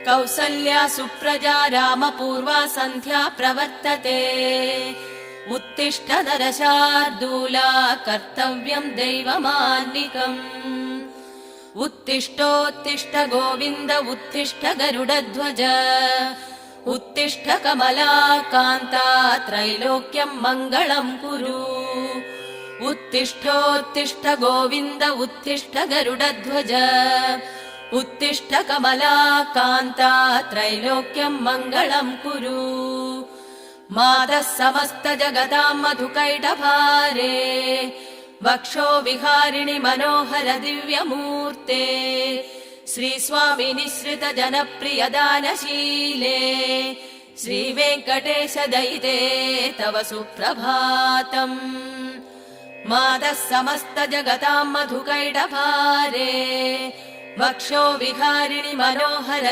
कौसल्या सुप्रजा रामपूर्वा सन्ध्या प्रवर्तते उत्तिष्ठ नरशार्दूला कर्तव्यम् दैवमान्निकम् उत्तिष्ठोत्तिष्ठ गोविन्द उत्तिष्ठ गरुडध्वज उत्तिष्ठ कमलाकान्ता त्रैलोक्यम् मङ्गलम् कुरु उत्तिष्ठोत्तिष्ठ गोविन्द उत्तिष्ठ गरुडध्वज उत्तिष्ठ कमलाकान्ता त्रैलोक्यम् मङ्गलम् कुरु मातः समस्त जगताम् मधुकैटभारे वक्षो विहारिणि मनोहर दिव्यमूर्ते श्रीस्वामि निःसृत जनप्रिय दानशीले श्रीवेङ्कटेश दयिते तव सुप्रभातम् मातः समस्त जगताम् मधुकैटभारे वक्षो विहारिणि मनोहर